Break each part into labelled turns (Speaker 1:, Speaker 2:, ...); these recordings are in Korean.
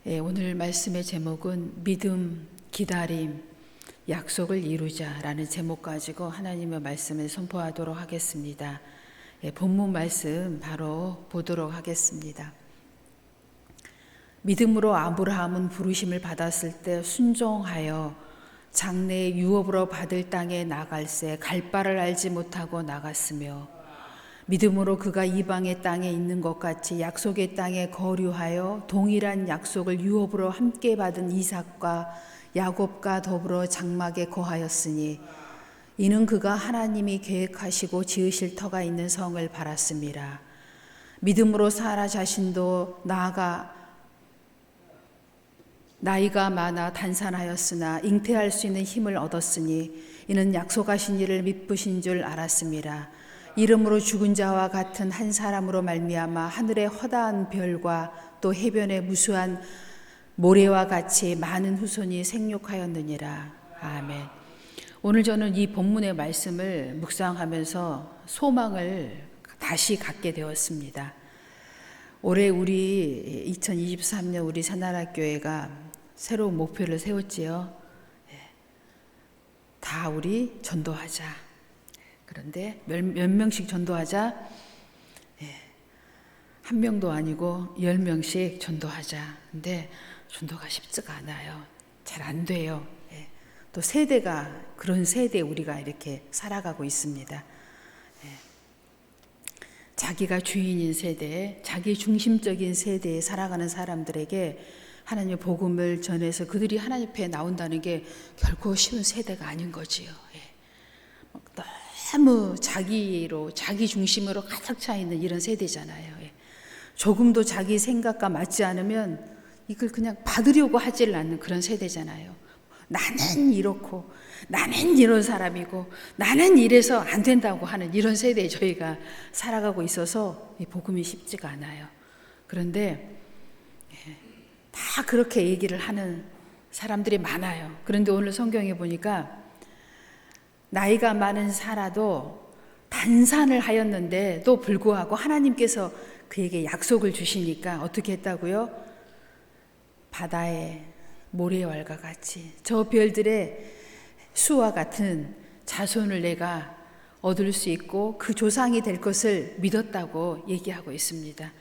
Speaker 1: 오늘 말씀의 제목은 믿음, 기다림, 약속을 이루자라는 제목 가지고 하나님의 말씀을 선포하도록 하겠습니다. 본문 말씀 바로 보도록 하겠습니다. 믿음으로 아브라함은 부르심을 받았을 때 순종하여 장래의 유업으로 받을 땅에 나갈새 갈 바를 알지 못하고 나갔으며, 믿음으로 그가 이방의 땅에 있는 것 같이 약속의 땅에 거류하여 동일한 약속을 유업으로 함께 받은 이삭과 야곱과 더불어 장막에 거하였으니, 이는 그가 하나님이 계획하시고 지으실 터가 있는 성을 바랐습니다. 믿음으로 사라 자신도 나이가 많아 단산하였으나 잉태할 수 있는 힘을 얻었으니, 이는 약속하신 이를 미쁘신 줄 알았습니다. 이름으로 죽은 자와 같은 한 사람으로 말미암아 하늘의 허다한 별과 또 해변의 무수한 모래와 같이 많은 후손이 생육하였느니라. 아멘. 오늘 저는 이 본문의 말씀을 묵상하면서 소망을 다시 갖게 되었습니다. 올해 우리 2023년 우리 새나라교회가 새로운 목표를 세웠지요. 다 우리 전도하자. 그런데 몇 명씩 전도하자? 한 명도 아니고 10명씩 전도하자. 근데 전도가 쉽지가 않아요. 잘 안 돼요. 또 세대가 그런 세대에 우리가 이렇게 살아가고 있습니다. 자기가 주인인 세대에, 자기 중심적인 세대에 살아가는 사람들에게 하나님의 복음을 전해서 그들이 하나님 앞에 나온다는 게 결코 쉬운 세대가 아닌 거지요. 너무 자기 중심으로 가득 차 있는 이런 세대잖아요. 조금도 자기 생각과 맞지 않으면 이걸 그냥 받으려고 하질 않는 그런 세대잖아요. 나는 이렇고, 나는 이런 사람이고, 나는 이래서 안 된다고 하는 이런 세대에 저희가 살아가고 있어서 이 복음이 쉽지가 않아요. 그런데 다 그렇게 얘기를 하는 사람들이 많아요. 그런데 오늘 성경에 보니까 나이가 많은 사라도 단산을 하였는데도 불구하고 하나님께서 그에게 약속을 주시니까 어떻게 했다고요? 바다의 모래알과 같이 저 별들의 수와 같은 자손을 내가 얻을 수 있고 그 조상이 될 것을 믿었다고 얘기하고 있습니다.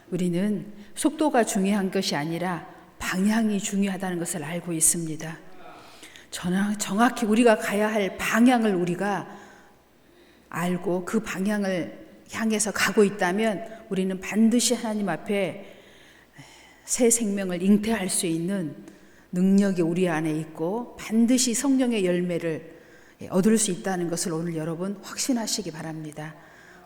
Speaker 1: 우리는 속도가 중요한 것이 아니라 방향이 중요하다는 것을 알고 있습니다. 정확히 우리가 가야 할 방향을 우리가 알고 그 방향을 향해서 가고 있다면 우리는 반드시 하나님 앞에 새 생명을 잉태할 수 있는 능력이 우리 안에 있고 반드시 성령의 열매를 얻을 수 있다는 것을 오늘 여러분 확신하시기 바랍니다.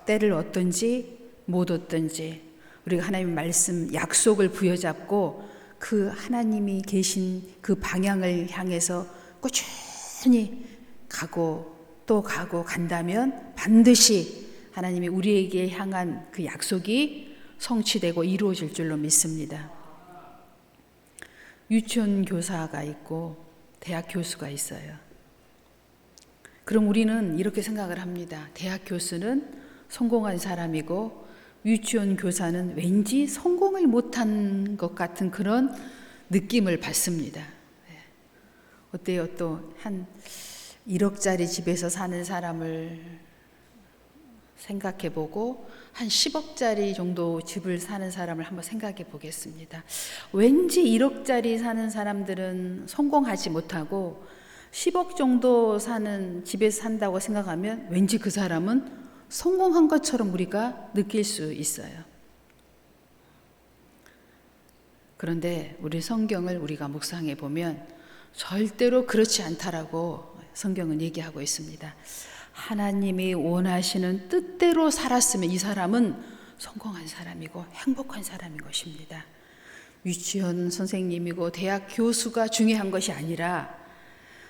Speaker 1: 때를 얻든지 못 얻든지 우리가 하나님의 말씀 약속을 부여잡고 그 하나님이 계신 그 방향을 향해서 꾸준히 가고 또 가고 간다면 반드시 하나님이 우리에게 향한 그 약속이 성취되고 이루어질 줄로 믿습니다. 유치원 교사가 있고 대학 교수가 있어요. 그럼 우리는 이렇게 생각을 합니다. 대학 교수는 성공한 사람이고 유치원 교사는 왠지 성공을 못한 것 같은 그런 느낌을 받습니다. 어때요? 또 한 1억짜리 집에서 사는 사람을 생각해 보고 한 10억짜리 정도 집을 사는 사람을 한번 생각해 보겠습니다. 왠지 1억짜리 사는 사람들은 성공하지 못하고 10억 정도 사는 집에서 산다고 생각하면 왠지 그 사람은 성공한 것처럼 우리가 느낄 수 있어요. 그런데 우리 성경을 우리가 묵상해 보면 절대로 그렇지 않다라고 성경은 얘기하고 있습니다. 하나님이 원하시는 뜻대로 살았으면 이 사람은 성공한 사람이고 행복한 사람인 것입니다. 유치원 선생님이고 대학 교수가 중요한 것이 아니라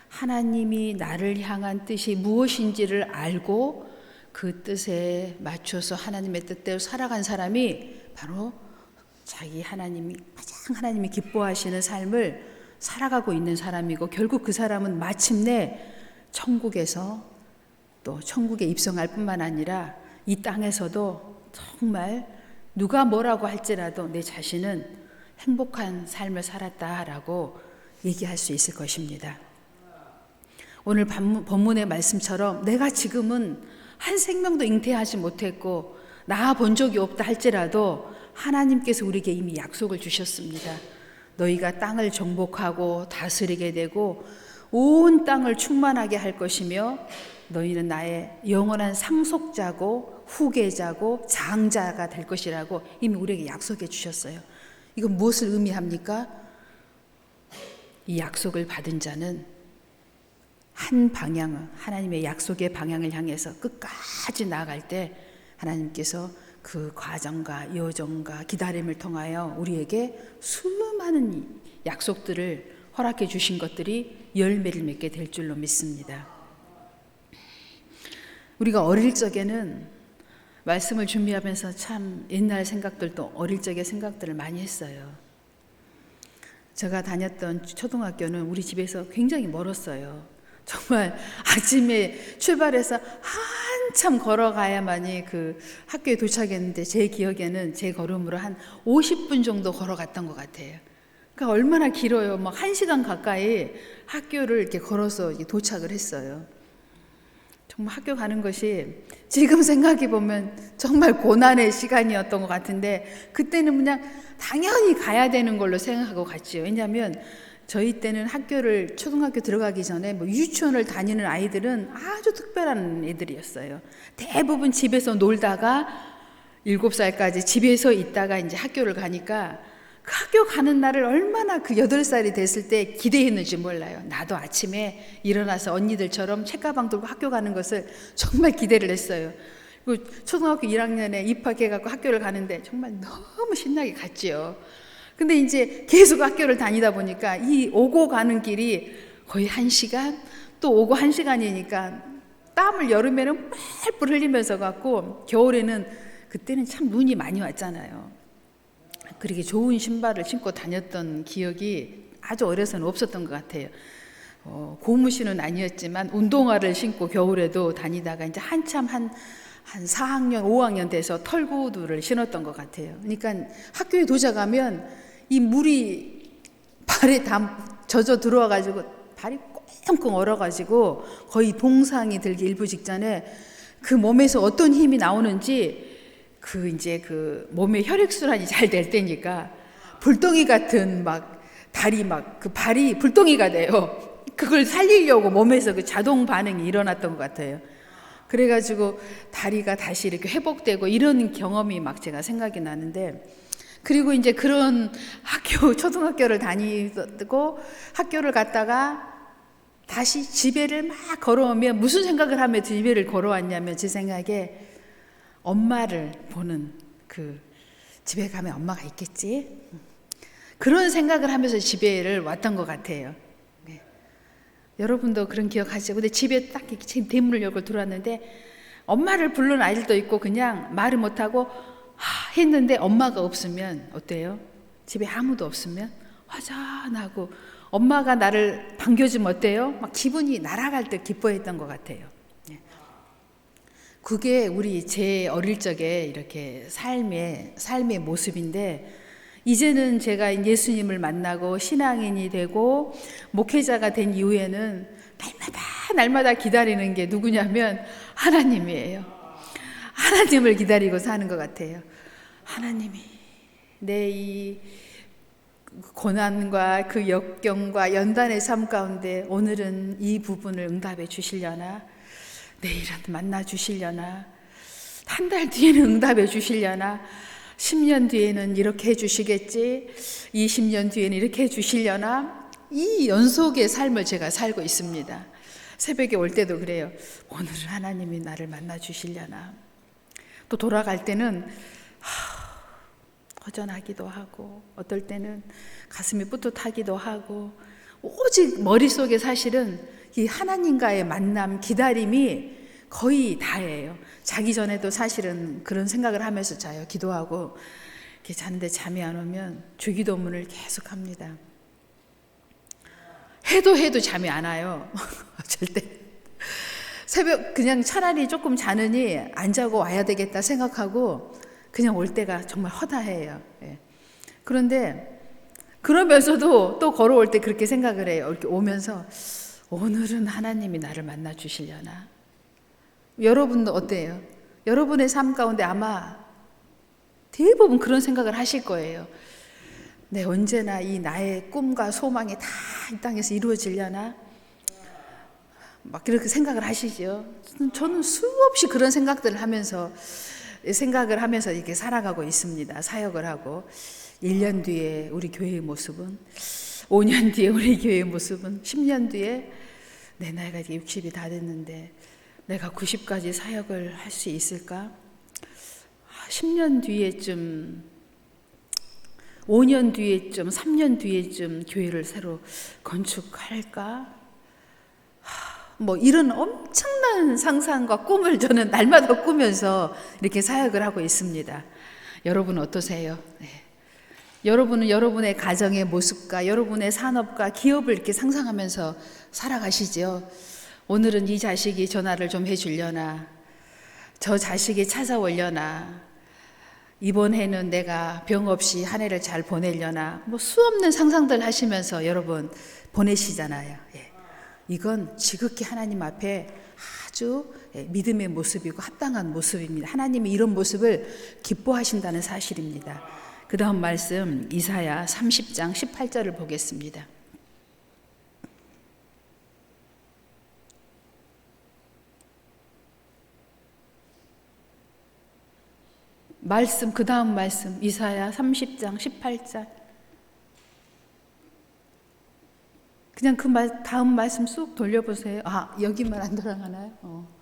Speaker 1: 하나님이 나를 향한 뜻이 무엇인지를 알고 그 뜻에 맞춰서 하나님의 뜻대로 살아간 사람이 바로 자기 가장 하나님이 기뻐하시는 삶을 살아가고 있는 사람이고 결국 그 사람은 마침내 천국에서 또 천국에 입성할 뿐만 아니라 이 땅에서도 정말 누가 뭐라고 할지라도 내 자신은 행복한 삶을 살았다라고 얘기할 수 있을 것입니다. 오늘 본문의 말씀처럼 내가 지금은 한 생명도 잉태하지 못했고 낳아 본 적이 없다 할지라도 하나님께서 우리에게 이미 약속을 주셨습니다. 너희가 땅을 정복하고 다스리게 되고 온 땅을 충만하게 할 것이며 너희는 나의 영원한 상속자고 후계자고 장자가 될 것이라고 이미 우리에게 약속해 주셨어요. 이건 무엇을 의미합니까? 이 약속을 받은 자는 한 방향, 하나님의 약속의 방향을 향해서 끝까지 나아갈 때 하나님께서 그 과정과 여정과 기다림을 통하여 우리에게 수많은 약속들을 허락해 주신 것들이 열매를 맺게 될 줄로 믿습니다. 우리가 어릴 적에는 말씀을 준비하면서 참 옛날 생각들도 어릴 적의 생각들을 많이 했어요. 제가 다녔던 초등학교는 우리 집에서 굉장히 멀었어요. 정말 아침에 출발해서 한참 걸어가야만이 그 학교에 도착했는데 제 기억에는 제 걸음으로 한 50분 정도 걸어갔던 것 같아요. 그러니까 얼마나 길어요. 막 1시간 가까이 학교를 이렇게 걸어서 도착을 했어요. 정말 학교 가는 것이 지금 생각해 보면 정말 고난의 시간이었던 것 같은데 그때는 그냥 당연히 가야 되는 걸로 생각하고 갔지요. 왜냐하면 저희 때는 학교를 초등학교 들어가기 전에 뭐 유치원을 다니는 아이들은 아주 특별한 애들이었어요. 대부분 집에서 놀다가 7살까지 집에서 있다가 이제 학교를 가니까 그 학교 가는 날을 얼마나 그 8살이 됐을 때 기대했는지 몰라요. 나도 아침에 일어나서 언니들처럼 책가방 들고 학교 가는 것을 정말 기대를 했어요. 그리고 초등학교 1학년에 입학해갖고 학교를 가는데 정말 너무 신나게 갔지요. 근데 이제 계속 학교를 다니다 보니까 이 오고 가는 길이 거의 1시간, 또 오고 1시간이니까 땀을 여름에는 뻘뻘 흘리면서 갔고 겨울에는 그때는 참 눈이 많이 왔잖아요. 그렇게 좋은 신발을 신고 다녔던 기억이 아주 어려서는 없었던 것 같아요. 고무신은 아니었지만 운동화를 신고 겨울에도 다니다가 이제 한참 한 4학년, 5학년 돼서 털구두를 신었던 것 같아요. 그러니까 학교에 도착하면 이 물이 발에 다 젖어 들어와가지고 발이 꽁꽁 얼어가지고 거의 동상이 들기 일부 직전에 그 몸에서 어떤 힘이 나오는지 이제 몸의 혈액순환이 잘 될 때니까 불덩이 같은 다리 그 발이 불덩이가 돼요. 그걸 살리려고 몸에서 그 자동 반응이 일어났던 것 같아요. 그래가지고 다리가 다시 이렇게 회복되고 이런 경험이 제가 생각이 나는데, 그리고 이제 그런 초등학교를 다니고 학교를 갔다가 다시 집에를 막 걸어오면 무슨 생각을 하며 집에를 걸어왔냐면 제 생각에 엄마를 보는 집에 가면 엄마가 있겠지? 그런 생각을 하면서 집에를 왔던 것 같아요. 네. 여러분도 그런 기억하시죠? 근데 집에 딱 대문을 열고 들어왔는데 엄마를 부르는 아이들도 있고 그냥 말을 못하고 했는데 엄마가 없으면 어때요? 집에 아무도 없으면 화잔하고 엄마가 나를 반겨주면 어때요? 기분이 날아갈 때 기뻐했던 것 같아요. 그게 제 어릴 적에 이렇게 삶의 모습인데, 이제는 제가 예수님을 만나고 신앙인이 되고 목회자가 된 이후에는 날마다 기다리는 게 누구냐면 하나님이에요. 하나님을 기다리고 사는 것 같아요. 하나님이 내 이 고난과 그 역경과 연단의 삶 가운데 오늘은 이 부분을 응답해 주시려나? 내일은 만나 주시려나? 한 달 뒤에는 응답해 주시려나? 10년 뒤에는 이렇게 해 주시겠지? 20년 뒤에는 이렇게 해 주시려나? 이 연속의 삶을 제가 살고 있습니다. 새벽에 올 때도 그래요. 오늘은 하나님이 나를 만나 주시려나? 또 돌아갈 때는 허전하기도 하고, 어떨 때는 가슴이 뿌듯하기도 하고, 오직 머릿속에 사실은 이 하나님과의 만남, 기다림이 거의 다예요. 자기 전에도 사실은 그런 생각을 하면서 자요. 기도하고 이렇게 자는데 잠이 안 오면 주기도문을 계속 합니다. 해도 잠이 안 와요. 어쩔 때 새벽 그냥 차라리 조금 자느니 안 자고 와야 되겠다 생각하고 그냥 올 때가 정말 허다해요. 그런데 그러면서도 또 걸어올 때 그렇게 생각을 해요. 이렇게 오면서 오늘은 하나님이 나를 만나 주시려나? 여러분도 어때요? 여러분의 삶 가운데 아마 대부분 그런 생각을 하실 거예요. 네, 언제나 이 나의 꿈과 소망이 다 이 땅에서 이루어지려나? 막 그렇게 생각을 하시죠. 저는 수없이 그런 생각을 하면서 이렇게 살아가고 있습니다. 사역을 하고 1년 뒤에 우리 교회의 모습은, 5년 뒤에 우리 교회의 모습은, 10년 뒤에 내 나이가 이제 60이 다 됐는데 내가 90까지 사역을 할 수 있을까? 10년 뒤에쯤, 5년 뒤에쯤, 3년 뒤에쯤 교회를 새로 건축할까? 뭐 이런 엄청난 상상과 꿈을 저는 날마다 꾸면서 이렇게 사역을 하고 있습니다. 여러분 어떠세요? 네. 여러분은 여러분의 가정의 모습과 여러분의 산업과 기업을 이렇게 상상하면서 살아가시죠. 오늘은 이 자식이 전화를 좀 해주려나, 저 자식이 찾아오려나, 이번 해는 내가 병 없이 한 해를 잘 보내려나, 뭐 수없는 상상들 하시면서 여러분 보내시잖아요. 예. 이건 지극히 하나님 앞에 아주 믿음의 모습이고 합당한 모습입니다. 하나님이 이런 모습을 기뻐하신다는 사실입니다. 그 다음 말씀 이사야 30장 18절을 보겠습니다. 말씀, 그 다음 말씀 이사야 30장 18절. 그냥 그 다음 말씀 쑥 돌려보세요. 아, 여기만 안 돌아가나요?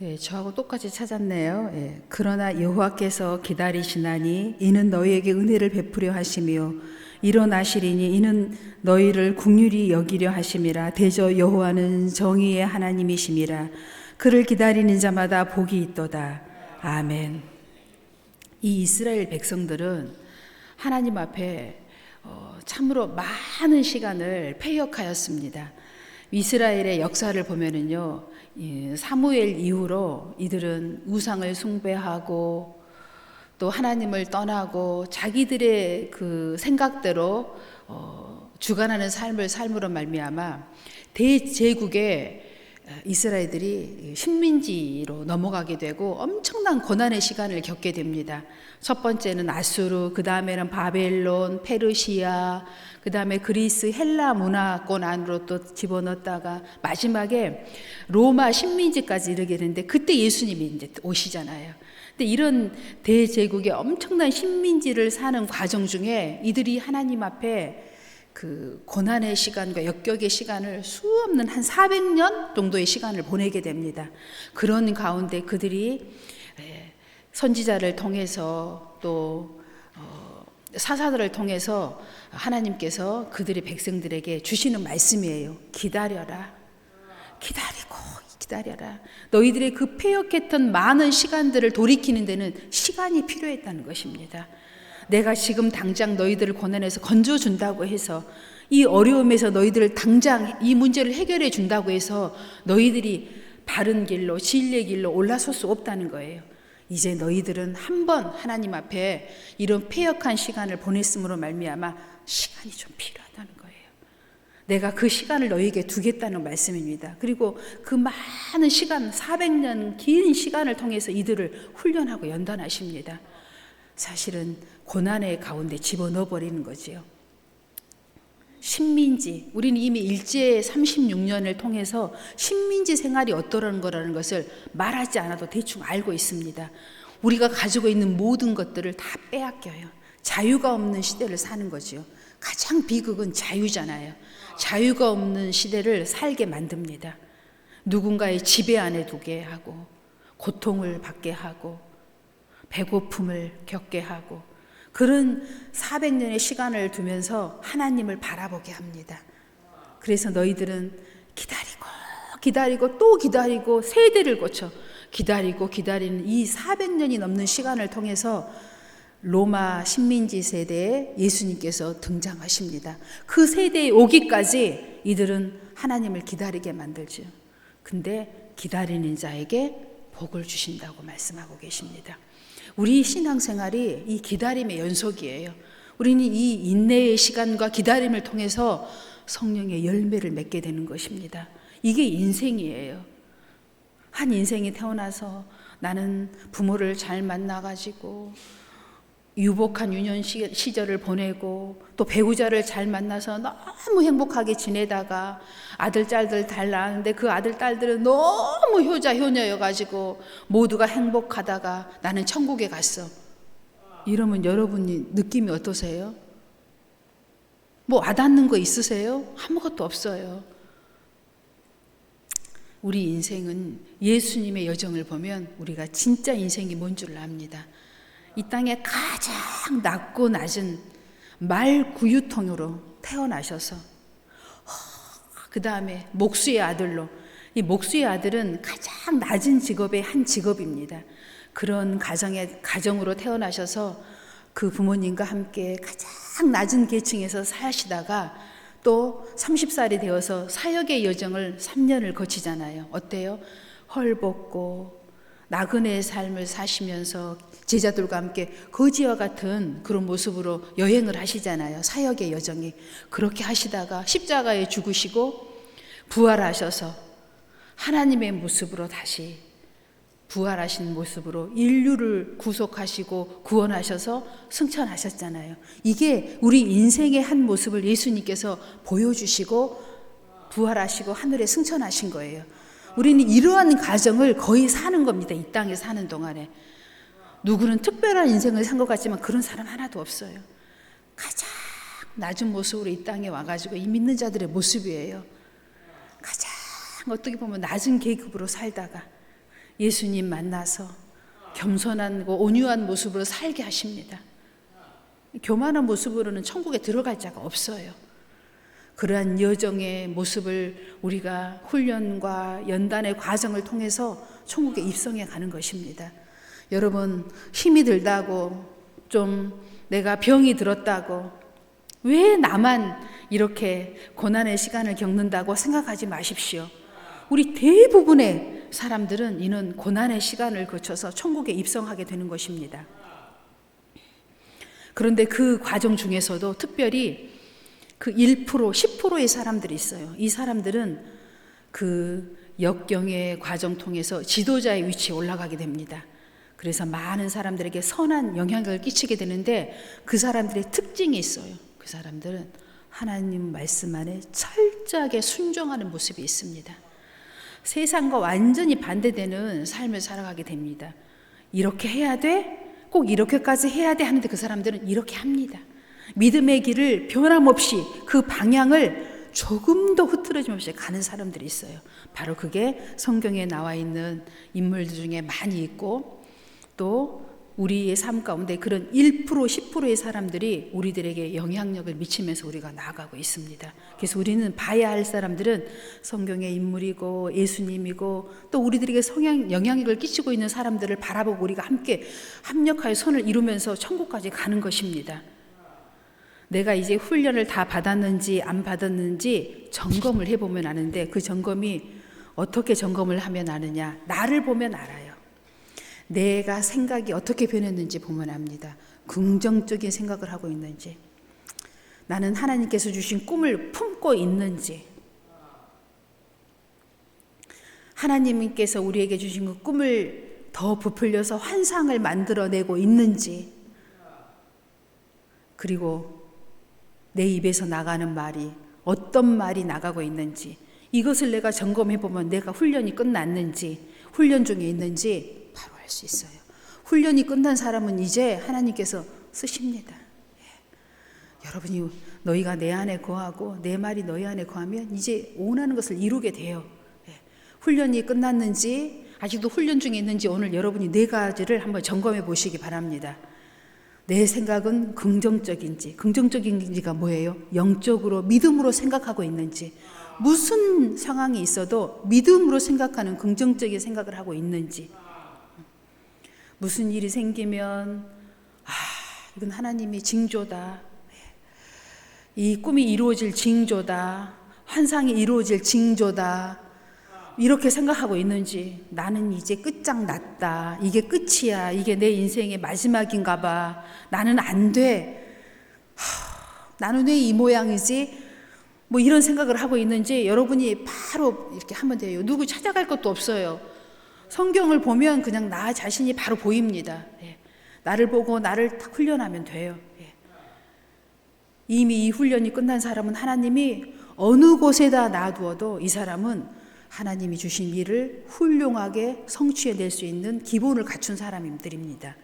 Speaker 1: 네, 저하고 똑같이 찾았네요. 예. 그러나 여호와께서 기다리시나니 이는 너희에게 은혜를 베푸려 하시며 일어나시리니 이는 너희를 긍휼히 여기려 하심이라. 대저 여호와는 정의의 하나님이심이라. 그를 기다리는 자마다 복이 있도다. 아멘. 이 이스라엘 백성들은 하나님 앞에 참으로 많은 시간을 패역하였습니다. 이스라엘의 역사를 보면은요, 사무엘 이후로 이들은 우상을 숭배하고 또 하나님을 떠나고 자기들의 그 생각대로 주관하는 삶을 삶으로 말미암아 대제국의 이스라엘들이 식민지로 넘어가게 되고 엄청난 고난의 시간을 겪게 됩니다. 첫 번째는 아수르, 그 다음에는 바벨론, 페르시아, 그 다음에 그리스, 헬라 문화권 안으로 또 집어넣었다가 마지막에 로마 식민지까지 이르게 되는데 그때 예수님이 이제 오시잖아요. 근데 이런 대제국의 엄청난 식민지를 사는 과정 중에 이들이 하나님 앞에 그 고난의 시간과 역격의 시간을 수없는 한 400년 정도의 시간을 보내게 됩니다. 그런 가운데 그들이 선지자를 통해서 또 사사들을 통해서 하나님께서 그들의 백성들에게 주시는 말씀이에요. 기다려라. 기다리고 기다려라. 너희들의 그 패역했던 많은 시간들을 돌이키는 데는 시간이 필요했다는 것입니다. 내가 지금 당장 너희들을 고난에서 건져준다고 해서 이 어려움에서 너희들을 당장 이 문제를 해결해 준다고 해서 너희들이 바른 길로 진리의 길로 올라설 수 없다는 거예요. 이제 너희들은 한번 하나님 앞에 이런 패역한 시간을 보냈음으로 말미암아 시간이 좀 필요하다는 거예요. 내가 그 시간을 너희에게 두겠다는 말씀입니다. 그리고 그 많은 시간 400년 긴 시간을 통해서 이들을 훈련하고 연단하십니다. 사실은 고난의 가운데 집어넣어 버리는 거지요. 식민지, 우리는 이미 일제 36년을 통해서 식민지 생활이 어떠라는 거라는 것을 말하지 않아도 대충 알고 있습니다. 우리가 가지고 있는 모든 것들을 다 빼앗겨요. 자유가 없는 시대를 사는 거지요. 가장 비극은 자유잖아요. 자유가 없는 시대를 살게 만듭니다. 누군가의 지배 안에 두게 하고 고통을 받게 하고 배고픔을 겪게 하고 그런 400년의 시간을 두면서 하나님을 바라보게 합니다. 그래서 너희들은 기다리고 또 기다리고 세대를 거쳐 기다리는 이 400년이 넘는 시간을 통해서 로마 식민지 세대에 예수님께서 등장하십니다. 그 세대에 오기까지 이들은 하나님을 기다리게 만들죠. 근데 기다리는 자에게 복을 주신다고 말씀하고 계십니다. 우리 신앙생활이 이 기다림의 연속이에요. 우리는 이 인내의 시간과 기다림을 통해서 성령의 열매를 맺게 되는 것입니다. 이게 인생이에요. 한 인생이 태어나서 나는 부모를 잘 만나가지고 유복한 유년 시절을 보내고 또 배우자를 잘 만나서 너무 행복하게 지내다가 아들, 딸들 다 낳았는데 그 아들, 딸들은 너무 효자, 효녀여가지고 모두가 행복하다가 나는 천국에 갔어. 이러면 여러분이 느낌이 어떠세요? 뭐 와닿는 거 있으세요? 아무것도 없어요. 우리 인생은 예수님의 여정을 보면 우리가 진짜 인생이 뭔 줄 압니다. 이 땅에 가장 낮고 낮은 말구유통으로 태어나셔서 그 다음에 목수의 아들로, 이 목수의 아들은 가장 낮은 직업의 한 직업입니다. 그런 가정으로 태어나셔서 그 부모님과 함께 가장 낮은 계층에서 사시다가 또 30살이 되어서 사역의 여정을 3년을 거치잖아요. 어때요? 헐벗고 나그네의 삶을 사시면서 제자들과 함께 거지와 같은 그런 모습으로 여행을 하시잖아요. 사역의 여정이. 그렇게 하시다가 십자가에 죽으시고 부활하셔서 하나님의 모습으로 다시 부활하신 모습으로 인류를 구속하시고 구원하셔서 승천하셨잖아요. 이게 우리 인생의 한 모습을 예수님께서 보여주시고 부활하시고 하늘에 승천하신 거예요. 우리는 이러한 과정을 거의 사는 겁니다. 이 땅에 사는 동안에. 누구는 특별한 인생을 산 것 같지만 그런 사람 하나도 없어요. 가장 낮은 모습으로 이 땅에 와가지고 이 믿는 자들의 모습이에요. 가장 어떻게 보면 낮은 계급으로 살다가 예수님 만나서 겸손하고 온유한 모습으로 살게 하십니다. 교만한 모습으로는 천국에 들어갈 자가 없어요. 그러한 여정의 모습을 우리가 훈련과 연단의 과정을 통해서 천국에 입성해 가는 것입니다. 여러분, 힘이 들다고 좀 내가 병이 들었다고 왜 나만 이렇게 고난의 시간을 겪는다고 생각하지 마십시오. 우리 대부분의 사람들은 이는 고난의 시간을 거쳐서 천국에 입성하게 되는 것입니다. 그런데 그 과정 중에서도 특별히 그 1%, 10%의 사람들이 있어요. 이 사람들은 그 역경의 과정 통해서 지도자의 위치에 올라가게 됩니다. 그래서 많은 사람들에게 선한 영향력을 끼치게 되는데 그 사람들의 특징이 있어요. 그 사람들은 하나님 말씀 안에 철저하게 순종하는 모습이 있습니다. 세상과 완전히 반대되는 삶을 살아가게 됩니다. 이렇게 해야 돼? 꼭 이렇게까지 해야 돼? 하는데 그 사람들은 이렇게 합니다. 믿음의 길을 변함없이 그 방향을 조금도 흐트러짐 없이 가는 사람들이 있어요. 바로 그게 성경에 나와 있는 인물들 중에 많이 있고 또 우리의 삶 가운데 그런 1%, 10%의 사람들이 우리들에게 영향력을 미치면서 우리가 나아가고 있습니다. 그래서 우리는 봐야 할 사람들은 성경의 인물이고 예수님이고 또 우리들에게 영향력을 끼치고 있는 사람들을 바라보고 우리가 함께 합력하여 손을 이루면서 천국까지 가는 것입니다. 내가 이제 훈련을 다 받았는지 안 받았는지 점검을 해보면 아는데 그 점검이 어떻게 점검을 하면 아느냐? 나를 보면 알아요. 내가 생각이 어떻게 변했는지 보면 압니다. 긍정적인 생각을 하고 있는지, 나는 하나님께서 주신 꿈을 품고 있는지, 하나님께서 우리에게 주신 그 꿈을 더 부풀려서 환상을 만들어내고 있는지, 그리고 내 입에서 나가는 말이 어떤 말이 나가고 있는지, 이것을 내가 점검해보면 내가 훈련이 끝났는지 훈련 중에 있는지 바로 알 수 있어요. 훈련이 끝난 사람은 이제 하나님께서 쓰십니다. 여러분이 너희가 내 안에 거하고 내 말이 너희 안에 거하면 이제 원하는 것을 이루게 돼요. 훈련이 끝났는지 아직도 훈련 중에 있는지 오늘 여러분이 네 가지를 한번 점검해 보시기 바랍니다. 내 생각은 긍정적인지가 뭐예요? 영적으로 믿음으로 생각하고 있는지, 무슨 상황이 있어도 믿음으로 생각하는 긍정적인 생각을 하고 있는지, 무슨 일이 생기면 이건 하나님이 징조다, 이 꿈이 이루어질 징조다, 환상이 이루어질 징조다, 이렇게 생각하고 있는지, 나는 이제 끝장났다, 이게 끝이야, 이게 내 인생의 마지막인가 봐, 나는 안 돼, 나는 왜 이 모양이지, 뭐 이런 생각을 하고 있는지 여러분이 바로 이렇게 하면 돼요. 누구 찾아갈 것도 없어요. 성경을 보면 그냥 나 자신이 바로 보입니다. 나를 보고 나를 딱 훈련하면 돼요. 이미 이 훈련이 끝난 사람은 하나님이 어느 곳에다 놔두어도 이 사람은 하나님이 주신 일을 훌륭하게 성취해낼 수 있는 기본을 갖춘 사람들입니다.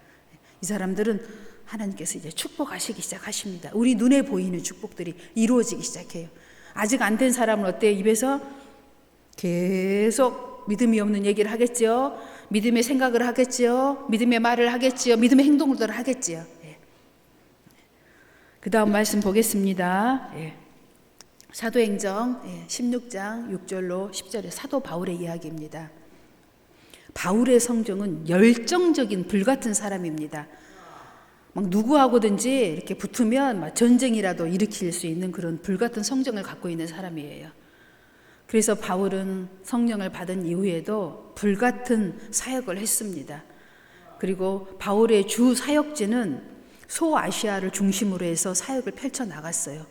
Speaker 1: 이 사람들은 하나님께서 이제 축복하시기 시작하십니다. 우리 눈에 보이는 축복들이 이루어지기 시작해요. 아직 안 된 사람은 어때요? 입에서 계속 믿음이 없는 얘기를 하겠죠. 믿음의 생각을 하겠죠. 믿음의 말을 하겠죠. 믿음의 행동들을 하겠죠. 그 다음 말씀 보겠습니다. 사도행정 16장 6절로 10절의 사도 바울의 이야기입니다. 바울의 성정은 열정적인 불같은 사람입니다. 막 누구하고든지 이렇게 붙으면 막 전쟁이라도 일으킬 수 있는 그런 불같은 성정을 갖고 있는 사람이에요. 그래서 바울은 성령을 받은 이후에도 불같은 사역을 했습니다. 그리고 바울의 주 사역지는 소아시아를 중심으로 해서 사역을 펼쳐나갔어요.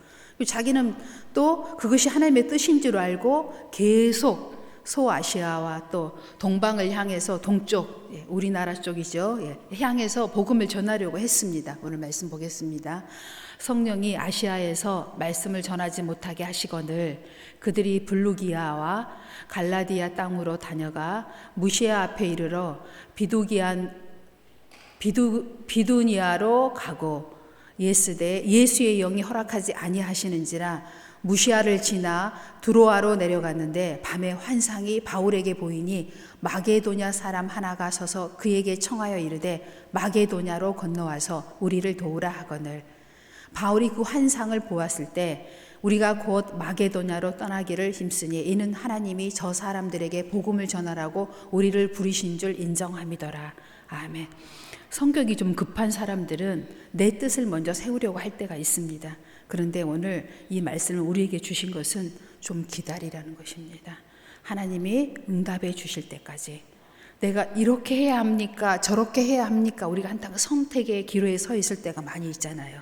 Speaker 1: 자기는 또 그것이 하나님의 뜻인 줄 알고 계속 소아시아와 또 동방을 향해서 동쪽, 우리나라 쪽이죠, 향해서 복음을 전하려고 했습니다. 오늘 말씀 보겠습니다. 성령이 아시아에서 말씀을 전하지 못하게 하시거늘 그들이 블루기아와 갈라디아 땅으로 다녀가 무시아 앞에 이르러 비두니아로 가고 예수의 영이 허락하지 아니하시는지라 무시아를 지나 두로아로 내려갔는데 밤에 환상이 바울에게 보이니 마게도냐 사람 하나가 서서 그에게 청하여 이르되 마게도냐로 건너와서 우리를 도우라 하거늘 바울이 그 환상을 보았을 때 우리가 곧 마게도냐로 떠나기를 힘쓰니 이는 하나님이 저 사람들에게 복음을 전하라고 우리를 부르신 줄 인정함이더라. 아멘. 성격이 좀 급한 사람들은 내 뜻을 먼저 세우려고 할 때가 있습니다. 그런데 오늘 이 말씀을 우리에게 주신 것은 좀 기다리라는 것입니다. 하나님이 응답해 주실 때까지 내가 이렇게 해야 합니까? 저렇게 해야 합니까? 우리가 한탕 선택의 기로에 서 있을 때가 많이 있잖아요.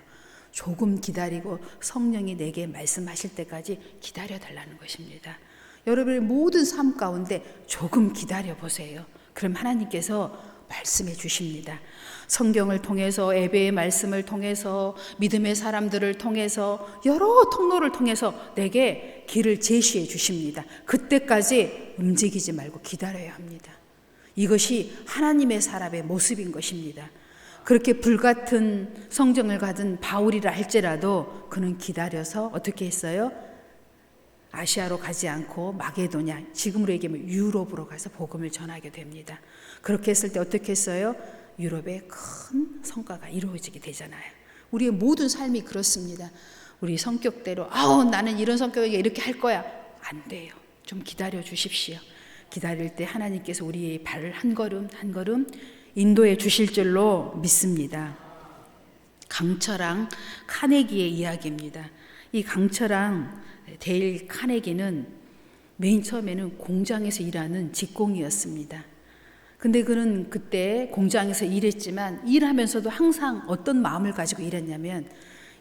Speaker 1: 조금 기다리고 성령이 내게 말씀하실 때까지 기다려달라는 것입니다. 여러분의 모든 삶 가운데 조금 기다려 보세요. 그럼 하나님께서 말씀해 주십니다. 성경을 통해서, 예배의 말씀을 통해서, 믿음의 사람들을 통해서, 여러 통로를 통해서 내게 길을 제시해 주십니다. 그때까지 움직이지 말고 기다려야 합니다. 이것이 하나님의 사람의 모습인 것입니다. 그렇게 불같은 성정을 가진 바울이라 할지라도 그는 기다려서 어떻게 했어요? 아시아로 가지 않고 마게도냐, 지금으로 얘기하면 유럽으로 가서 복음을 전하게 됩니다. 그렇게 했을 때 어떻게 했어요? 유럽에 큰 성과가 이루어지게 되잖아요. 우리의 모든 삶이 그렇습니다. 우리 성격대로 나는 이런 성격이니까 이렇게 할 거야. 안 돼요. 좀 기다려 주십시오. 기다릴 때 하나님께서 우리의 발을 한 걸음 한 걸음 인도해 주실 줄로 믿습니다. 강철왕 카네기의 이야기입니다. 이 강철왕 데일 카네기는 맨 처음에는 공장에서 일하는 직공이었습니다. 근데 그는 그때 공장에서 일했지만 일하면서도 항상 어떤 마음을 가지고 일했냐면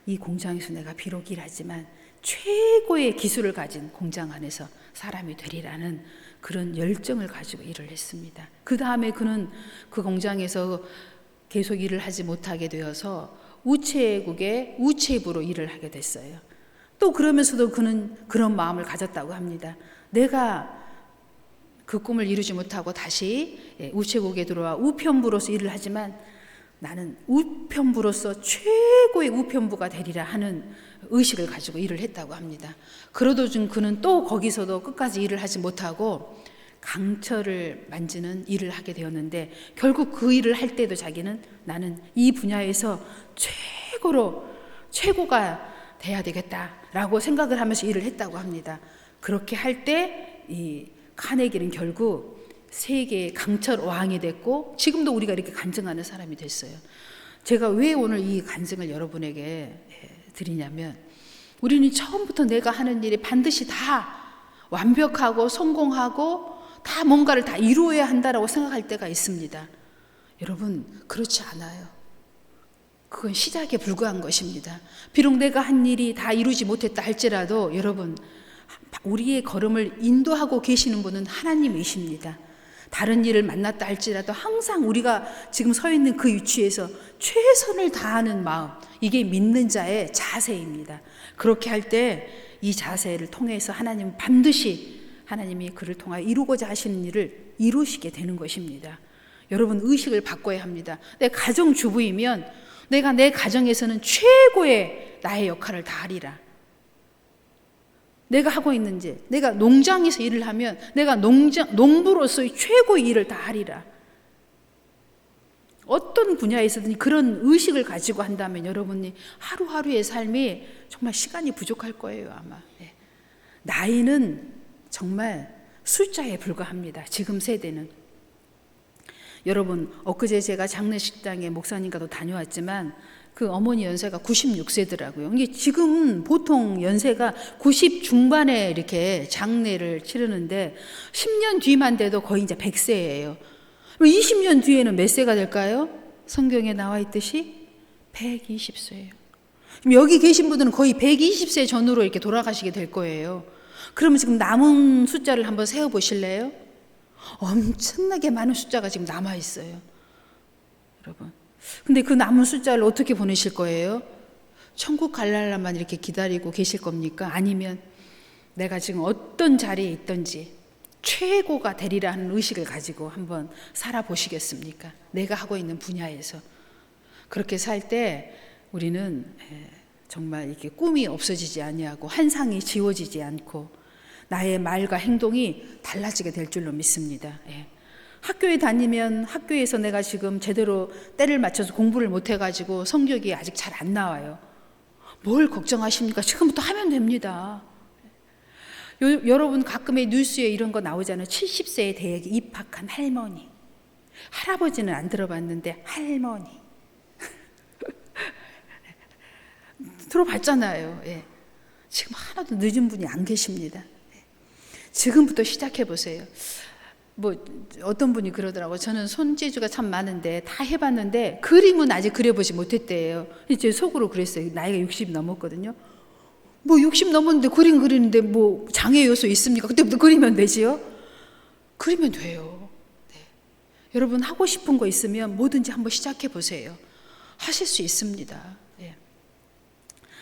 Speaker 1: 이 공장에서 내가 비록 일하지만 최고의 기술을 가진 공장 안에서 사람이 되리라는 그런 열정을 가지고 일을 했습니다. 그 다음에 그는 그 공장에서 계속 일을 하지 못하게 되어서 우체국의 우체부로 일을 하게 됐어요. 또 그러면서도 그는 그런 마음을 가졌다고 합니다. 내가 그 꿈을 이루지 못하고 다시 우체국에 들어와 우편부로서 일을 하지만 나는 우편부로서 최고의 우편부가 되리라 하는 의식을 가지고 일을 했다고 합니다. 그러던 중 그는 또 거기서도 끝까지 일을 하지 못하고 강철을 만지는 일을 하게 되었는데 결국 그 일을 할 때도 자기는 나는 이 분야에서 최고가 돼야 되겠다라고 생각을 하면서 일을 했다고 합니다. 그렇게 할 때 이 카네기는 결국 세계의 강철 왕이 됐고 지금도 우리가 이렇게 간증하는 사람이 됐어요. 제가 왜 오늘 이 간증을 여러분에게 드리냐면 우리는 처음부터 내가 하는 일이 반드시 다 완벽하고 성공하고 다 뭔가를 다 이루어야 한다라고 생각할 때가 있습니다. 여러분, 그렇지 않아요. 그건 시작에 불과한 것입니다. 비록 내가 한 일이 다 이루지 못했다 할지라도 여러분, 우리의 걸음을 인도하고 계시는 분은 하나님이십니다. 다른 일을 만났다 할지라도 항상 우리가 지금 서 있는 그 위치에서 최선을 다하는 마음, 이게 믿는 자의 자세입니다. 그렇게 할 때 이 자세를 통해서 하나님은 반드시 하나님이 그를 통하여 이루고자 하시는 일을 이루시게 되는 것입니다. 여러분, 의식을 바꿔야 합니다. 내 가정주부이면 내가 내 가정에서는 최고의 나의 역할을 다하리라. 내가 하고 있는지, 내가 농장에서 일을 하면 내가 농부로서의 최고의 일을 다하리라. 어떤 분야에서든 그런 의식을 가지고 한다면 여러분이 하루하루의 삶이 정말 시간이 부족할 거예요, 아마. 나이는 정말 숫자에 불과합니다. 지금 세대는. 여러분, 엊그제 제가 장례식장에 목사님과도 다녀왔지만 그 어머니 연세가 96세더라고요. 이게 지금 보통 연세가 90 중반에 이렇게 장례를 치르는데 10년 뒤만 돼도 거의 이제 100세예요. 20년 뒤에는 몇 세가 될까요? 성경에 나와 있듯이 120세예요. 여기 계신 분들은 거의 120세 전후로 이렇게 돌아가시게 될 거예요. 그러면 지금 남은 숫자를 한번 세어 보실래요? 엄청나게 많은 숫자가 지금 남아 있어요. 여러분. 근데 그 남은 숫자를 어떻게 보내실 거예요? 천국 갈 날만 이렇게 기다리고 계실 겁니까? 아니면 내가 지금 어떤 자리에 있든지 최고가 되리라 하는 의식을 가지고 한번 살아보시겠습니까? 내가 하고 있는 분야에서. 그렇게 살 때 우리는 정말 이렇게 꿈이 없어지지 아니하고 환상이 지워지지 않고 나의 말과 행동이 달라지게 될 줄로 믿습니다. 학교에 다니면 학교에서 내가 지금 제대로 때를 맞춰서 공부를 못해가지고 성적이 아직 잘 안 나와요. 뭘 걱정하십니까? 지금부터 하면 됩니다. 여러분 가끔의 뉴스에 이런 거 나오잖아요. 70세에 대학에 입학한 할머니. 할아버지는 안 들어봤는데 할머니. 들어봤잖아요. 지금 하나도 늦은 분이 안 계십니다. 지금부터 시작해 보세요. 어떤 분이 그러더라고요. 저는 손재주가 참 많은데 다 해봤는데 그림은 아직 그려보지 못했대요. 제 속으로 그랬어요. 나이가 60 넘었거든요. 60 넘었는데 그림 그리는데 장애 요소 있습니까? 그때부터 그리면 되지요? 그리면 돼요. 여러분 하고 싶은 거 있으면 뭐든지 한번 시작해 보세요. 하실 수 있습니다.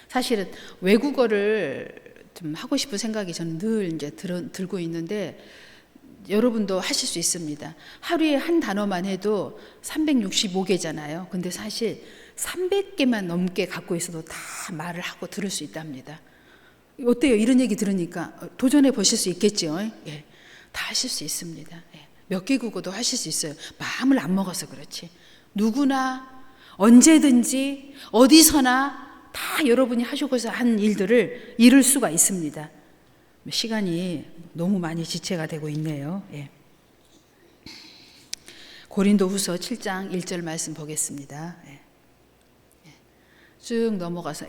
Speaker 1: 사실은 외국어를 좀 하고 싶은 생각이 저는 늘 이제 들고 있는데 여러분도 하실 수 있습니다. 하루에 한 단어만 해도 365개잖아요. 근데 사실 300개만 넘게 갖고 있어도 다 말을 하고 들을 수 있답니다. 어때요? 이런 얘기 들으니까 도전해 보실 수 있겠죠? 다 하실 수 있습니다. 몇 개 국어도 하실 수 있어요. 마음을 안 먹어서 그렇지. 누구나 언제든지 어디서나 다 여러분이 하시고서 한 일들을 이룰 수가 있습니다. 시간이 너무 많이 지체가 되고 있네요. 고린도후서 7장 1절 말씀 보겠습니다. 쭉 넘어가서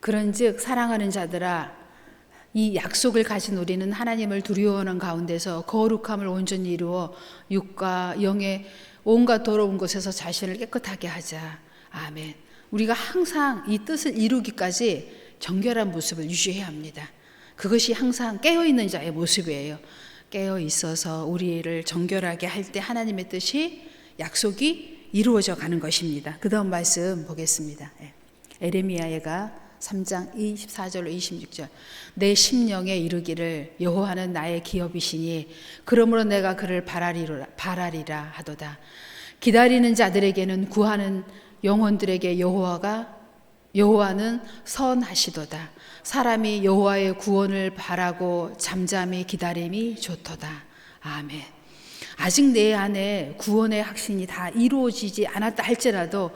Speaker 1: 그런즉 사랑하는 자들아 이 약속을 가진 우리는 하나님을 두려워하는 가운데서 거룩함을 온전히 이루어 육과 영의 온갖 더러운 것에서 자신을 깨끗하게 하자. 아멘. 우리가 항상 이 뜻을 이루기까지 정결한 모습을 유지해야 합니다. 그것이 항상 깨어있는 자의 모습이에요. 깨어있어서 우리를 정결하게 할 때 하나님의 뜻이 약속이 이루어져 가는 것입니다. 그 다음 말씀 보겠습니다. 에레미야가 3장 24절로 26절 내 심령에 이르기를 여호와는 나의 기업이시니 그러므로 내가 그를 바라리라 하도다. 기다리는 자들에게는 구하는 영혼들에게 여호와는 선하시도다. 사람이 여호와의 구원을 바라고 잠잠히 기다림이 좋도다. 아멘. 아직 내 안에 구원의 확신이 다 이루어지지 않았다 할지라도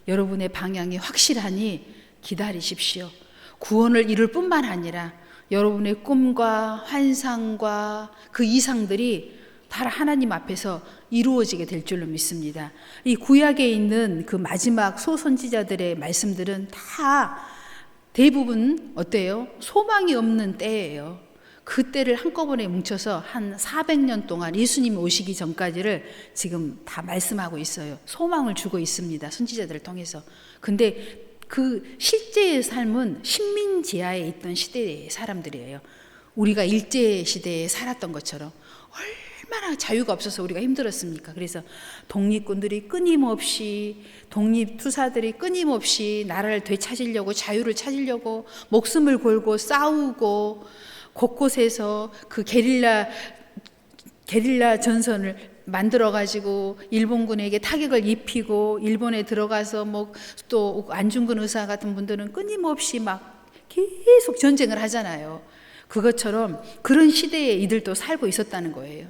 Speaker 1: 여러분의 방향이 확실하니 기다리십시오. 구원을 이룰 뿐만 아니라 여러분의 꿈과 환상과 그 이상들이 다 하나님 앞에서 이루어지게 될 줄로 믿습니다. 이 구약에 있는 그 마지막 소선지자들의 말씀들은 다 대부분 어때요? 소망이 없는 때예요. 그 때를 한꺼번에 뭉쳐서 한 400년 동안 예수님이 오시기 전까지를 지금 다 말씀하고 있어요. 소망을 주고 있습니다. 선지자들을 통해서. 근데 그 실제의 삶은 식민지하에 있던 시대의 사람들이에요. 우리가 일제시대에 살았던 것처럼 얼마나 자유가 없어서 우리가 힘들었습니까? 그래서 독립군들이 끊임없이, 독립투사들이 끊임없이 나라를 되찾으려고, 자유를 찾으려고 목숨을 걸고 싸우고 곳곳에서 그 게릴라 전선을 만들어가지고 일본군에게 타격을 입히고, 일본에 들어가서 뭐 또 안중근 의사 같은 분들은 끊임없이 막 계속 전쟁을 하잖아요. 그것처럼 그런 시대에 이들도 살고 있었다는 거예요.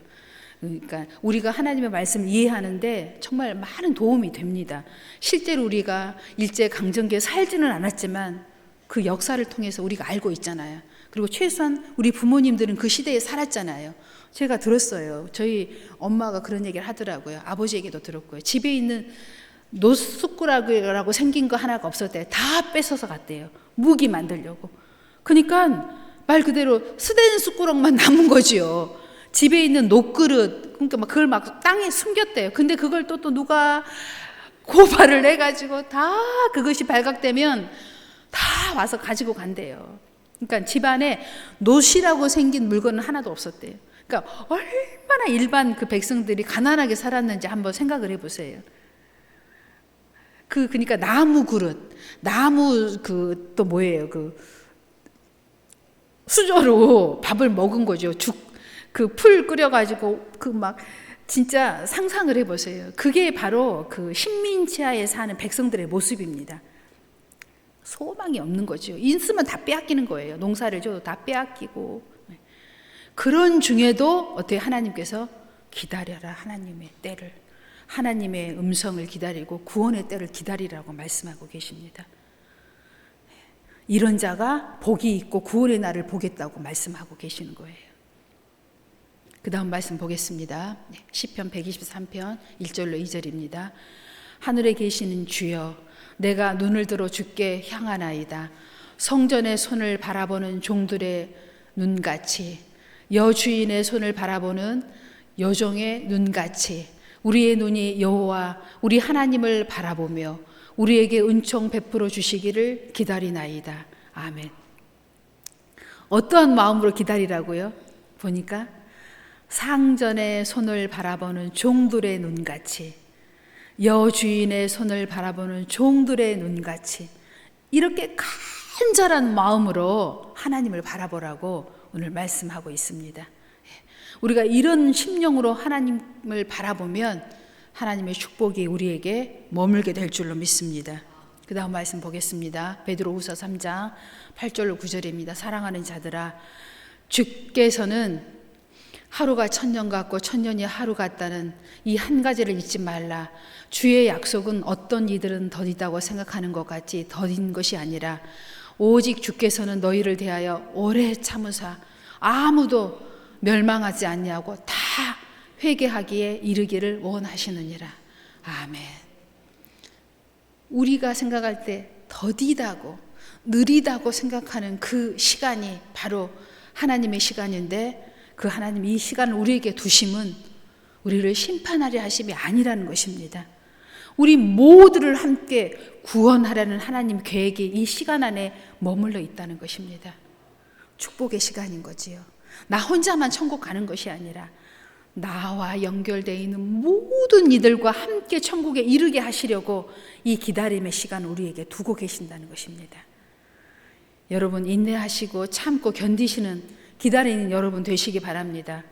Speaker 1: 그러니까 우리가 하나님의 말씀을 이해하는데 정말 많은 도움이 됩니다. 실제로 우리가 일제강점기에 살지는 않았지만 그 역사를 통해서 우리가 알고 있잖아요. 그리고 최소한 우리 부모님들은 그 시대에 살았잖아요. 제가 들었어요. 저희 엄마가 그런 얘기를 하더라고요. 아버지에게도 들었고요. 집에 있는 노숙구라고 생긴 거 하나가 없었대요. 다 뺏어서 갔대요. 무기 만들려고. 그러니까 말 그대로 스댄 숟가락만 남은 거지요. 집에 있는 녹그릇, 그러니까 막 그걸 막 땅에 숨겼대요. 근데 그걸 또 누가 고발을 해가지고 다 그것이 발각되면 다 와서 가지고 간대요. 그러니까 집안에 노시라고 생긴 물건은 하나도 없었대요. 그러니까 얼마나 일반 그 백성들이 가난하게 살았는지 한번 생각을 해보세요. 그러니까 나무 그릇, 나무 또 뭐예요? 수저로 밥을 먹은 거죠. 그 풀 끓여가지고 막 진짜 상상을 해보세요. 그게 바로 그 식민지하에 사는 백성들의 모습입니다. 소망이 없는 거죠. 있으면 다 빼앗기는 거예요. 농사를 줘도 다 빼앗기고. 그런 중에도 어떻게 하나님께서 기다려라, 하나님의 때를, 하나님의 음성을 기다리고 구원의 때를 기다리라고 말씀하고 계십니다. 이런 자가 복이 있고 구원의 날을 보겠다고 말씀하고 계시는 거예요. 그 다음 말씀 보겠습니다. 시편 123편 1절로 2절입니다. 하늘에 계시는 주여, 내가 눈을 들어 주께 향하나이다. 성전의 손을 바라보는 종들의 눈같이, 여주인의 손을 바라보는 여종의 눈같이 우리의 눈이 여호와 우리 하나님을 바라보며 우리에게 은총 베풀어 주시기를 기다리나이다. 아멘. 어떠한 마음으로 기다리라고요? 보니까 상전의 손을 바라보는 종들의 눈같이, 여주인의 손을 바라보는 종들의 눈같이, 이렇게 간절한 마음으로 하나님을 바라보라고 오늘 말씀하고 있습니다. 우리가 이런 심령으로 하나님을 바라보면 하나님의 축복이 우리에게 머물게 될 줄로 믿습니다. 그 다음 말씀 보겠습니다. 베드로후서 3장 8절로 9절입니다. 사랑하는 자들아, 주께서는 하루가 천년 같고 천년이 하루 같다는 이 한 가지를 잊지 말라. 주의 약속은 어떤 이들은 더디다고 생각하는 것 같이 더딘 것이 아니라 오직 주께서는 너희를 대하여 오래 참으사 아무도 멸망하지 않냐고 다 회개하기에 이르기를 원하시느니라. 아멘. 우리가 생각할 때 더디다고 느리다고 생각하는 그 시간이 바로 하나님의 시간인데, 그 하나님 이 시간을 우리에게 두심은 우리를 심판하려 하심이 아니라는 것입니다. 우리 모두를 함께 구원하려는 하나님 계획이 이 시간 안에 머물러 있다는 것입니다. 축복의 시간인 거지요. 나 혼자만 천국 가는 것이 아니라 나와 연결되어 있는 모든 이들과 함께 천국에 이르게 하시려고 이 기다림의 시간을 우리에게 두고 계신다는 것입니다. 여러분 인내하시고 참고 견디시는 기다리는 여러분 되시기 바랍니다.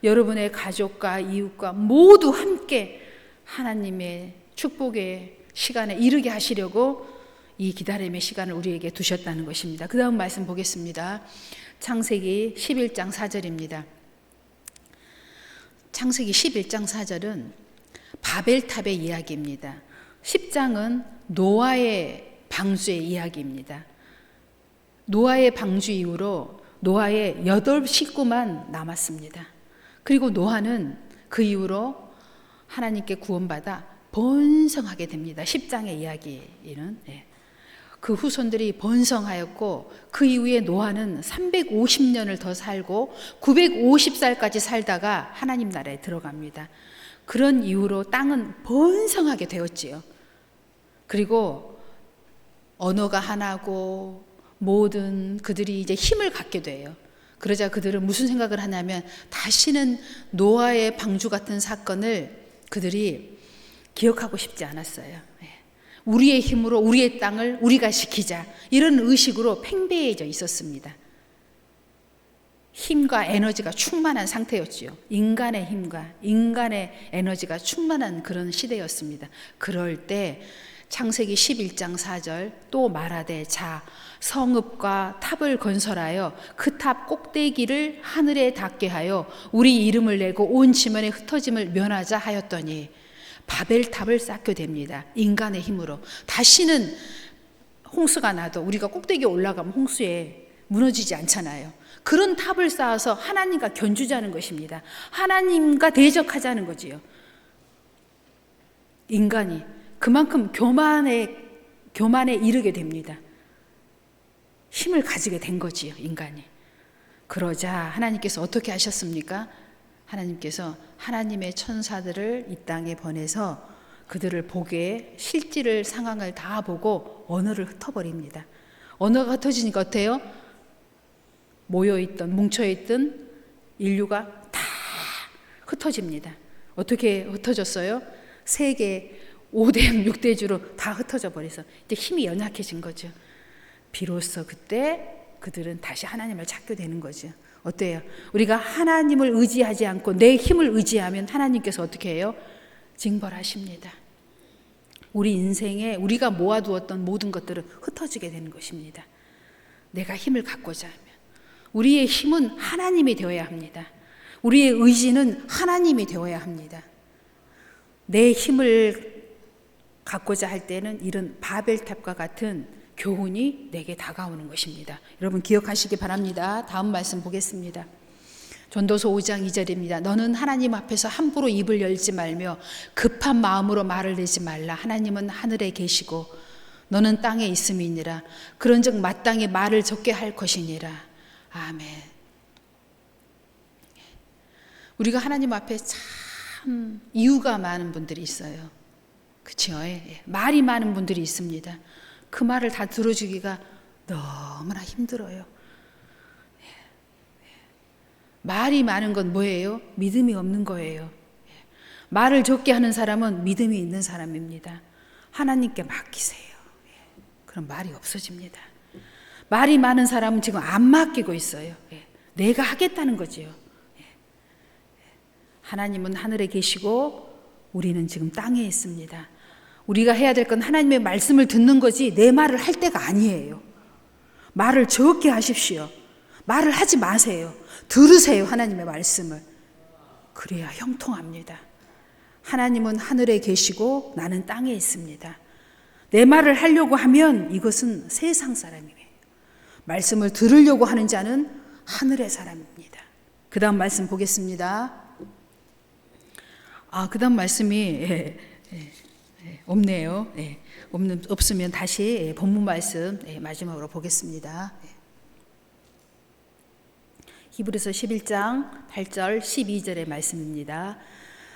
Speaker 1: 여러분의 가족과 이웃과 모두 함께 하나님의 축복의 시간에 이르게 하시려고 이 기다림의 시간을 우리에게 두셨다는 것입니다. 그 다음 말씀 보겠습니다. 창세기 11장 4절입니다. 창세기 11장 4절은 바벨탑의 이야기입니다. 10장은 노아의 방주의 이야기입니다. 노아의 방주 이후로 노아의 8 식구만 남았습니다. 그리고 노아는 그 이후로 하나님께 구원받아 번성하게 됩니다. 10장의 이야기는 그 후손들이 번성하였고 그 이후에 노아는 350년을 더 살고 950살까지 살다가 하나님 나라에 들어갑니다. 그런 이후로 땅은 번성하게 되었지요. 그리고 언어가 하나고 모든 그들이 이제 힘을 갖게 돼요. 그러자 그들은 무슨 생각을 하냐면 다시는 노아의 방주 같은 사건을 그들이 기억하고 싶지 않았어요. 우리의 힘으로 우리의 땅을 우리가 지키자, 이런 의식으로 팽배해져 있었습니다. 힘과 에너지가 충만한 상태였지요. 인간의 힘과 인간의 에너지가 충만한 그런 시대였습니다. 그럴 때 창세기 11장 4절 또 말하되 자 성읍과 탑을 건설하여 그 탑 꼭대기를 하늘에 닿게 하여 우리 이름을 내고 온 지면의 흩어짐을 면하자 하였더니 바벨탑을 쌓게 됩니다. 인간의 힘으로. 다시는 홍수가 나도 우리가 꼭대기에 올라가면 홍수에 무너지지 않잖아요. 그런 탑을 쌓아서 하나님과 견주자는 것입니다. 하나님과 대적하자는 거지요. 인간이 그만큼 교만에 이르게 됩니다. 힘을 가지게 된 거지요, 인간이. 그러자 하나님께서 어떻게 하셨습니까? 하나님께서 하나님의 천사들을 이 땅에 보내서 그들을 보게 실질 상황을 다 보고 언어를 흩어버립니다. 언어가 흩어지니까 어때요? 모여있던, 뭉쳐있던 인류가 다 흩어집니다. 어떻게 흩어졌어요? 세계 5대 6대주로 다 흩어져 버려서 이제 힘이 연약해진 거죠. 비로소 그때 그들은 다시 하나님을 찾게 되는 거죠. 어때요? 우리가 하나님을 의지하지 않고 내 힘을 의지하면 하나님께서 어떻게 해요? 징벌하십니다. 우리 인생에 우리가 모아두었던 모든 것들은 흩어지게 되는 것입니다. 내가 힘을 갖고자 하면 우리의 힘은 하나님이 되어야 합니다. 우리의 의지는 하나님이 되어야 합니다. 내 힘을 갖고자 할 때는 이런 바벨탑과 같은 교훈이 내게 다가오는 것입니다. 여러분 기억하시기 바랍니다. 다음 말씀 보겠습니다. 전도서 5장 2절입니다. 너는 하나님 앞에서 함부로 입을 열지 말며 급한 마음으로 말을 내지 말라. 하나님은 하늘에 계시고 너는 땅에 있음이니라. 그런즉 마땅히 말을 적게 할 것이니라. 아멘. 우리가 하나님 앞에 참 이유가 많은 분들이 있어요. 그렇죠? 말이 많은 분들이 있습니다. 그 말을 다 들어주기가 너무나 힘들어요. 말이 많은 건 뭐예요? 믿음이 없는 거예요. 말을 적게 하는 사람은 믿음이 있는 사람입니다. 하나님께 맡기세요. 그럼 말이 없어집니다. 말이 많은 사람은 지금 안 맡기고 있어요. 내가 하겠다는 거지요. 하나님은 하늘에 계시고 우리는 지금 땅에 있습니다. 우리가 해야 될 건 하나님의 말씀을 듣는 거지 내 말을 할 때가 아니에요. 말을 적게 하십시오. 말을 하지 마세요. 들으세요, 하나님의 말씀을. 그래야 형통합니다. 하나님은 하늘에 계시고 나는 땅에 있습니다. 내 말을 하려고 하면 이것은 세상 사람이에요. 말씀을 들으려고 하는 자는 하늘의 사람입니다. 그 다음 말씀 보겠습니다. 그 다음 말씀이 없네요. 없으면 다시 본문 말씀 마지막으로 보겠습니다. 히브리서 11장 8절 12절의 말씀입니다.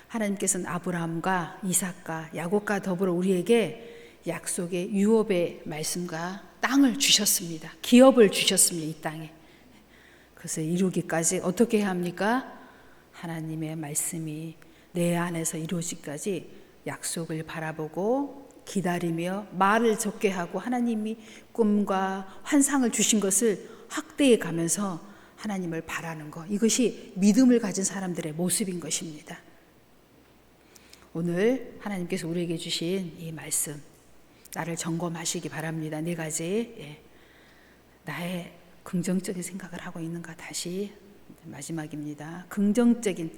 Speaker 1: 하나님께서는 아브라함과 이삭과 야곱과 더불어 우리에게 약속의 유업의 말씀과 땅을 주셨습니다. 기업을 주셨습니다. 이 땅에. 그것을 이루기까지 어떻게 해야 합니까? 하나님의 말씀이 내 안에서 이루어지기까지 약속을 바라보고 기다리며 말을 적게 하고 하나님이 꿈과 환상을 주신 것을 확대해 가면서 하나님을 바라는 것, 이것이 믿음을 가진 사람들의 모습인 것입니다. 오늘 하나님께서 우리에게 주신 이 말씀, 나를 점검하시기 바랍니다. 4가지. 나의 긍정적인 생각을 하고 있는가, 다시 마지막입니다. 긍정적인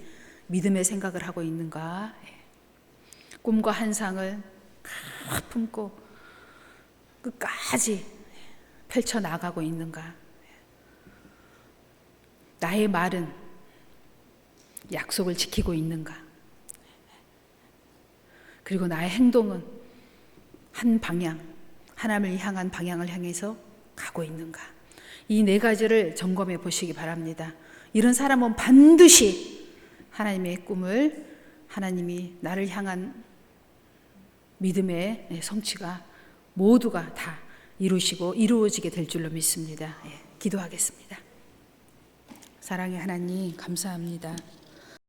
Speaker 1: 믿음의 생각을 하고 있는가? 꿈과 환상을 품고 끝까지 펼쳐나가고 있는가? 나의 말은 약속을 지키고 있는가? 그리고 나의 행동은 한 방향, 하나님을 향한 방향을 향해서 가고 있는가? 이 네 가지를 점검해 보시기 바랍니다. 이런 사람은 반드시 하나님의 꿈을, 하나님이 나를 향한 믿음의 성취가 모두가 다 이루시고 이루어지게 될 줄로 믿습니다. 기도하겠습니다. 사랑의 하나님, 감사합니다.